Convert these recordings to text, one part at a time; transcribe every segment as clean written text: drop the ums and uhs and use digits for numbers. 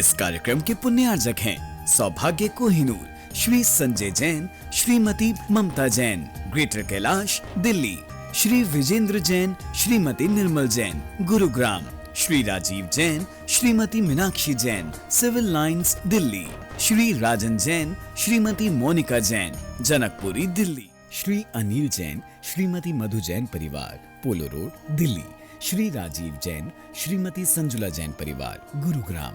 इस कार्यक्रम के पुण्यार्जक हैं Saubhagya Kohinoor, Shri Sanjay Jain, Shrimati Mamta Jain, greater Kailash, Delhi, Shri Vijender Jain, Shrimati Nirmal Jain, Gurugram, Shri Rajeev Jain, Shrimati Meenakshi Jain, civil lines, Delhi, Shri Rajan Jain, Shrimati Monika Jain, Janakpuri, Delhi, Shri Anil Jain, Shrimati Madhu Jain परिवार, पोलो रोड, दिल्ली, श्री राजीव जैन, श्रीमती संजुला जैन परिवार, गुरुग्राम।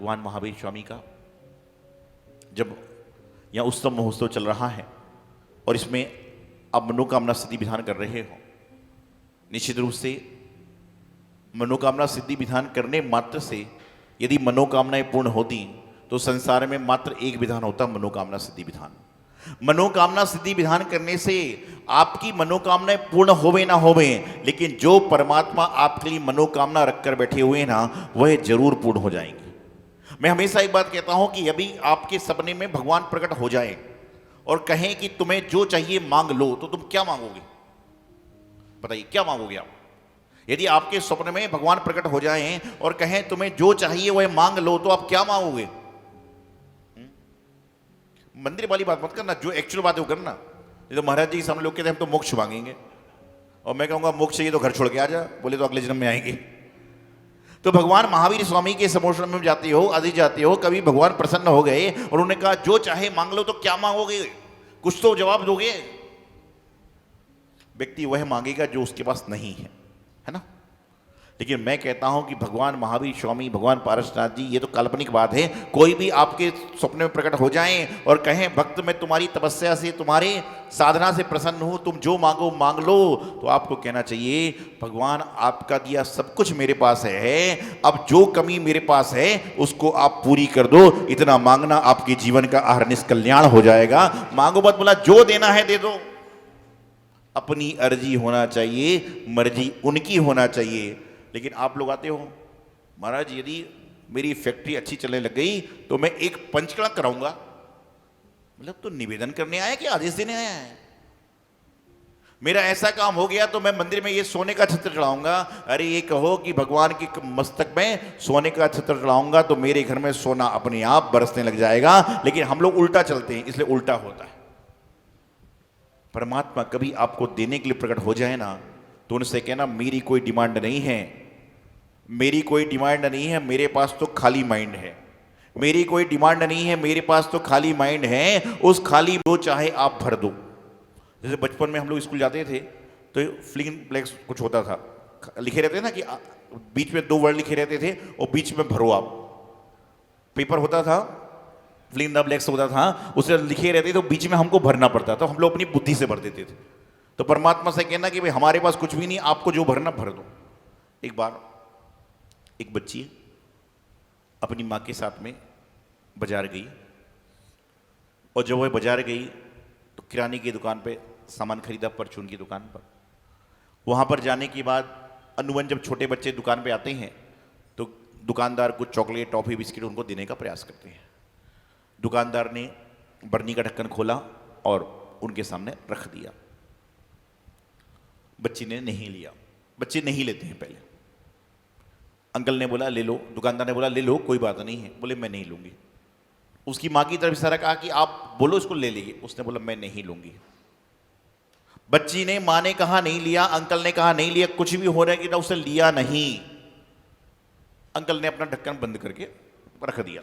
भगवान महावीर स्वामी का जब यहाँ उत्सव महोत्सव चल रहा है और इसमें आप मनोकामना सिद्धि विधान कर रहे हो, निश्चित रूप से मनोकामना सिद्धि विधान करने मात्र से यदि मनोकामनाएं पूर्ण होती तो संसार में मात्र एक विधान होता, मनोकामना सिद्धि विधान। मनोकामना सिद्धि विधान करने से आपकी मनोकामनाएं पूर्ण होवे ना होवे, लेकिन जो परमात्मा आपके लिए मनोकामना रखकर बैठे हुए हैं ना, वह जरूर पूर्ण हो जाएंगे। मैं हमेशा एक बात कहता हूं कि यदि आपके सपने में भगवान प्रकट हो जाए और कहें कि तुम्हें जो चाहिए मांग लो, तो तुम क्या मांगोगे? बताइए, क्या मांगोगे आप? यदि आपके स्वप्न में भगवान प्रकट हो जाएं और कहें तुम्हें जो चाहिए वह मांग लो, तो आप क्या मांगोगे? मंदिर वाली बात मत करना, जो एक्चुअल बात है वो करना। ये तो महाराज जी के सामने लोग कहते हैं हम तो मोक्ष मांगेंगे, और मैं कहूंगा मोक्ष चाहिए तो घर छोड़ के आ जा, बोले तो अगले जन्म में आएंगे। तो भगवान महावीर स्वामी के समोषण में जाते हो, आदि जाते हो, कभी भगवान प्रसन्न हो गए और उन्होंने कहा जो चाहे मांग लो, तो क्या मांगोगे? कुछ तो जवाब दोगे। व्यक्ति वह मांगेगा जो उसके पास नहीं है ना। लेकिन मैं कहता हूं कि भगवान महावीर स्वामी, भगवान पारसनाथ जी, ये तो काल्पनिक बात है। कोई भी आपके स्वप्न में प्रकट हो जाएं और कहें भक्त मैं तुम्हारी तपस्या से, तुम्हारे साधना से प्रसन्न हूं, तुम जो मांगो मांग लो, तो आपको कहना चाहिए भगवान आपका दिया सब कुछ मेरे पास है, अब जो कमी मेरे पास है उसको आप पूरी कर दो। इतना मांगना आपके जीवन का अहरनिश कल्याण हो जाएगा। मांगो मत, बोला जो देना है दे दो। अपनी अर्जी होना चाहिए, मर्जी उनकी होना चाहिए। लेकिन आप लोग आते हो, महाराज यदि मेरी फैक्ट्री अच्छी चलने लग गई तो मैं एक पंचकड़ा कराऊंगा। मतलब तो निवेदन करने आया कि आदेश देने आया है? मेरा ऐसा काम हो गया तो मैं मंदिर में ये सोने का छत्र चढ़ाऊंगा। अरे ये कहो कि भगवान के मस्तक में सोने का छत्र चढ़ाऊंगा तो मेरे घर में सोना अपने आप बरसने लग जाएगा। लेकिन हम लोग उल्टा चलते हैं, इसलिए उल्टा होता है। परमात्मा कभी आपको देने के लिए प्रकट हो जाए ना, तो उनसे कहना मेरी कोई डिमांड नहीं है, मेरी कोई डिमांड नहीं है, मेरे पास तो खाली माइंड है। मेरी कोई डिमांड नहीं है, मेरे पास तो खाली माइंड है। उस खाली जो चाहे आप भर दो। जैसे बचपन में हम लोग स्कूल जाते थे तो फिलिंग ब्लैंक्स कुछ होता था, लिखे रहते ना कि बीच में 2 वर्ड लिखे रहते थे और बीच में भरो आप। पेपर होता था, फिलिंग द ब्लैंक्स होता था, उससे लिखे रहते तो बीच में हमको भरना पड़ता, तो हम लोग अपनी बुद्धि से भर देते थे। तो परमात्मा से कहना कि भाई हमारे पास कुछ भी नहीं, आपको जो भरना भर दो। एक बार एक बच्ची अपनी माँ के साथ में बाजार गई, और जब वह बाजार गई तो किराने की दुकान पे सामान खरीदा, परचून की दुकान पर। वहाँ पर जाने के बाद अनुवन जब छोटे बच्चे दुकान पे आते हैं तो दुकानदार कुछ चॉकलेट, टॉफ़ी, बिस्किट उनको देने का प्रयास करते हैं। दुकानदार ने बर्नी का ढक्कन खोला और उनके सामने रख दिया। बच्ची ने नहीं लिया। बच्चे नहीं लेते हैं पहले। अंकल ने बोला ले लो, दुकानदार ने बोला ले लो, कोई बात नहीं है। बोले मैं नहीं लूंगी। उसकी माँ की तरफ इशारा कहा कि आप बोलो इसको ले लीजिए। उसने बोला मैं नहीं लूंगी। बच्ची ने, माँ ने कहा नहीं लिया, अंकल ने कहा नहीं लिया, कुछ भी हो रहा है कि ना, उसे लिया नहीं। अंकल ने अपना ढक्कन बंद करके रख दिया।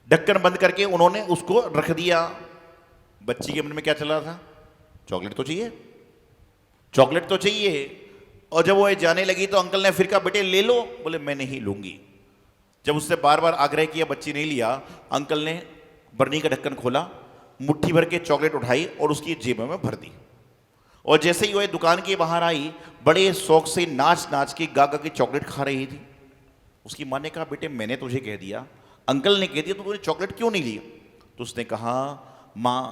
ढक्कन बंद करके उन्होंने उसको रख दिया। बच्ची के मन में क्या चल रहा था? चॉकलेट तो चाहिए, चॉकलेट तो चाहिए। और जब वो जाने लगी तो अंकल ने फिर कहा बेटे ले लो। बोले मैं नहीं लूंगी। जब उससे बार बार आग्रह किया, बच्ची नहीं लिया, अंकल ने बर्नी का ढक्कन खोला, मुट्ठी भर के चॉकलेट उठाई और उसकी जेब में भर दी। और जैसे ही वह दुकान के बाहर आई, बड़े शौक से नाच नाच के गा गा के चॉकलेट खा रही थी। उसकी माँ ने कहा बेटे मैंने तुझे कह दिया, अंकल ने कह दिया, तो तूने चॉकलेट क्यों नहीं ली? तो उसने कहा माँ,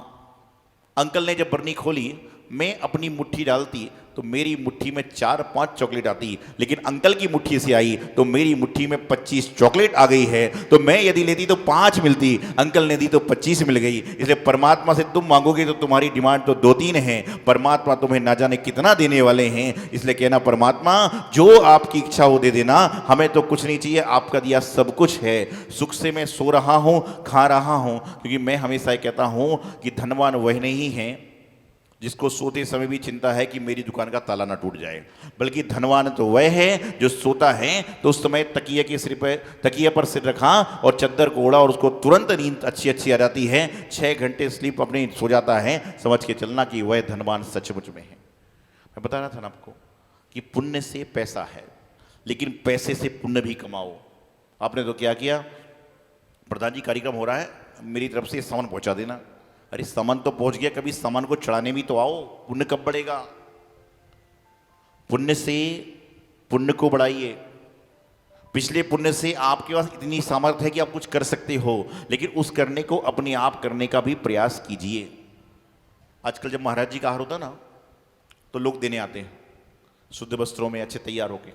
अंकल ने जब बर्नी खोली, मैं अपनी मुट्ठी डालती तो मेरी मुट्ठी में 4-5 चॉकलेट आती, लेकिन अंकल की मुट्ठी से आई तो मेरी मुट्ठी में 25 चॉकलेट आ गई है। तो मैं यदि लेती तो 5 मिलती, अंकल ने दी तो 25 मिल गई। इसलिए परमात्मा से तुम मांगोगे तो तुम्हारी डिमांड तो 2-3 है, परमात्मा तुम्हें ना जाने कितना देने वाले हैं। इसलिए कहना परमात्मा जो आपकी इच्छा हो दे देना, हमें तो कुछ नहीं चाहिए, आपका दिया सब कुछ है। सुख से मैं सो रहा हूँ, खा रहा हूँ, क्योंकि मैं हमेशा कहता हूँ कि धनवान वह नहीं है जिसको सोते समय भी चिंता है कि मेरी दुकान का ताला ना टूट जाए, बल्कि धनवान तो वह है जो सोता है तो उस समय तकिए पर सिर रखा और चद्दर को ओढ़ा और उसको तुरंत नींद अच्छी अच्छी आ जाती है। 6 घंटे स्लीप अपने सो जाता है। समझ के चलना कि वह धनवान सचमुच में है। मैं बता रहा था ना आपको कि पुण्य से पैसा है, लेकिन पैसे से पुण्य भी कमाओ। आपने तो क्या किया, प्रधान जी कार्यक्रम हो रहा है, मेरी तरफ से सामान पहुंचा देना। अरे सामान तो पहुंच गया, कभी सामान को चढ़ाने भी तो आओ, पुण्य कब बढ़ेगा। पुण्य से पुण्य को बढ़ाइए। पिछले पुण्य से आपके पास इतनी सामर्थ्य है कि आप कुछ कर सकते हो, लेकिन उस करने को अपने आप करने का भी प्रयास कीजिए। आजकल जब महाराज जी का आहार होता ना, तो लोग देने आते हैं शुद्ध वस्त्रों में अच्छे तैयार होके।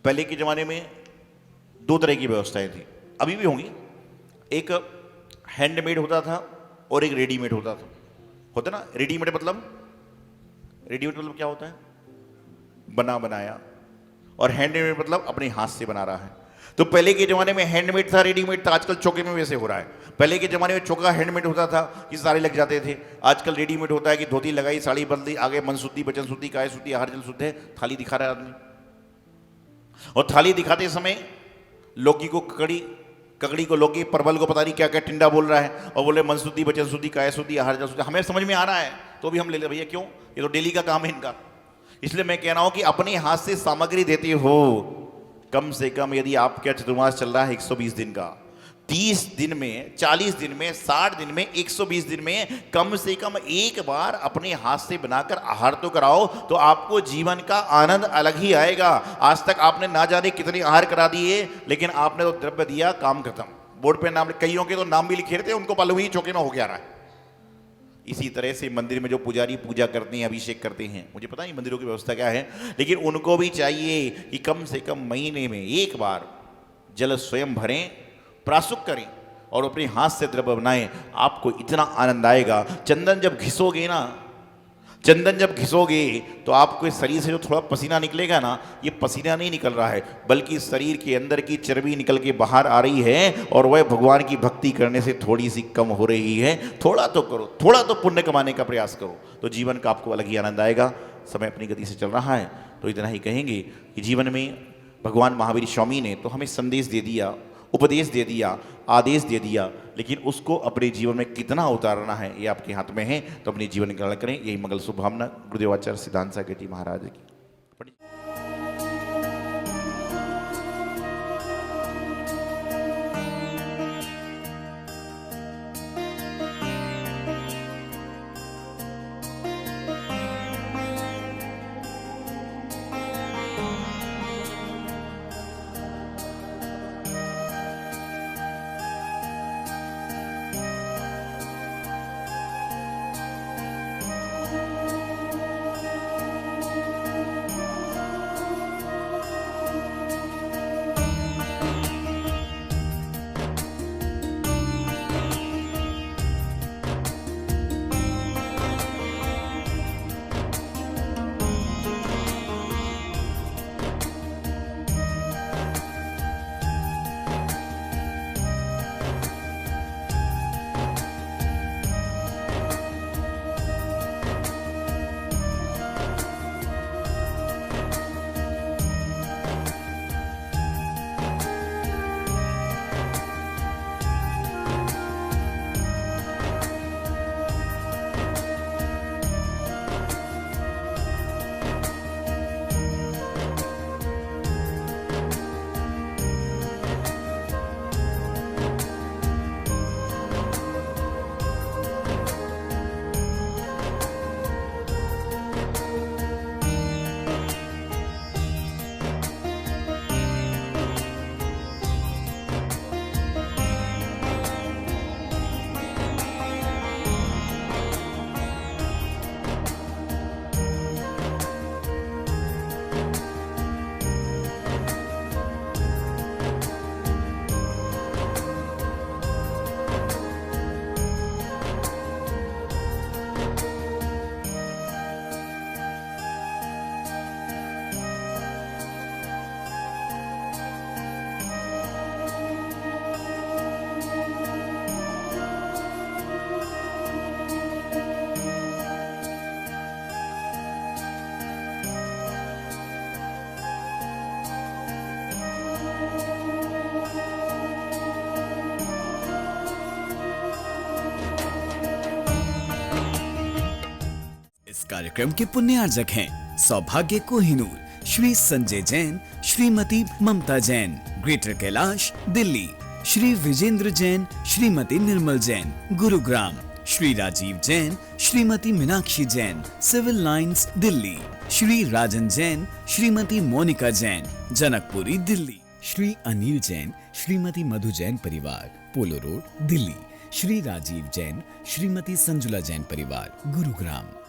पहले के जमाने में दो तरह की व्यवस्थाएं थी, अभी भी होंगी। एक हैंडमेड होता था और एक रेडीमेड होता था। होता ना रेडीमेड मतलब क्या होता है, बना बनाया, और हैंडमेड मतलब अपने हाथ से बना रहा है। तो पहले के जमाने में हैंडमेड था, रेडीमेड था। आजकल चौके में वैसे हो रहा है। पहले के जमाने में चौका हैंडमेड होता था कि सारे लग जाते थे। आजकल रेडीमेड होता है कि धोती लगाई, साड़ी बदली, आगे मन शुद्धि, वचन शुद्धि, काय शुद्धि, आहार जल शुद्ध है, थाली दिखा रहा है आदमी। और थाली दिखाते समय लौकी को ककड़ी को लौकी, परवल को पता नहीं क्या क्या टिंडा बोल रहा है, और बोले मन शुद्धि, वचन शुद्धि, काय शुद्धि, आहार जल शुद्धि। हमें समझ में आ रहा है तो भी हम ले ले, भैया क्यों, ये तो डेली का काम है इनका। इसलिए मैं कह रहा हूं कि अपने हाथ से सामग्री देते हो, कम से कम यदि आपका चतुर्मास चल रहा है 120 दिन का, 30 दिन में, 40 दिन में, 60 दिन में, 120 दिन में कम से कम एक बार अपने हाथ से बनाकर आहार तो कराओ, तो आपको जीवन का आनंद अलग ही आएगा। आज तक आपने ना जाने कितने आहार करा दिए, लेकिन आपने तो द्रव्य दिया, काम खत्म। बोर्ड पे नाम, कईयों के तो नाम भी लिखे रहते हैं, उनको मालूम ही चौके में हो गया रहा है। इसी तरह से मंदिर में जो पुजारी पूजा करते हैं, अभिषेक करते हैं, मुझे पता नहीं मंदिरों की व्यवस्था क्या है, लेकिन उनको भी चाहिए कि कम से कम महीने में एक बार जल स्वयं भरें, प्राशुक करें और अपने हाथ से द्रव्य बनाएं। आपको इतना आनंद आएगा। चंदन जब घिसोगे तो आपके शरीर से जो थोड़ा पसीना निकलेगा ना, ये पसीना नहीं निकल रहा है, बल्कि शरीर के अंदर की चर्बी निकल के बाहर आ रही है, और वह भगवान की भक्ति करने से थोड़ी सी कम हो रही है। थोड़ा तो करो, थोड़ा तो पुण्य कमाने का प्रयास करो, तो जीवन का आपको अलग ही आनंद आएगा। समय अपनी गति से चल रहा है, तो इतना ही कहेंगे कि जीवन में भगवान महावीर स्वामी ने तो हमें संदेश दे दिया, उपदेश दे दिया, आदेश दे दिया, लेकिन उसको अपने जीवन में कितना उतारना है ये आपके हाथ में है। तो अपने जीवन में ग्रहण करें। यही मंगल शुभकामना गुरुदेवाचार्य सिद्धांत सागर जी महाराज की। कार्यक्रम के पुण्यार्जक हैं Saubhagya Kohinoor, Shri Sanjay Jain, Shrimati Mamta Jain, greater Kailash, Delhi. Shri Vijender Jain, Shrimati Nirmal Jain, Gurugram. Shri Rajeev Jain, Shrimati Meenakshi Jain, civil lines, Delhi. Shri Rajan Jain, Shrimati Monika Jain, Janakpuri, Delhi. Shri Anil Jain, Shrimati Madhu Jain परिवार, पोलो रोड, दिल्ली। श्री राजीव जैन, श्रीमती संजुला जैन परिवार, गुरुग्राम।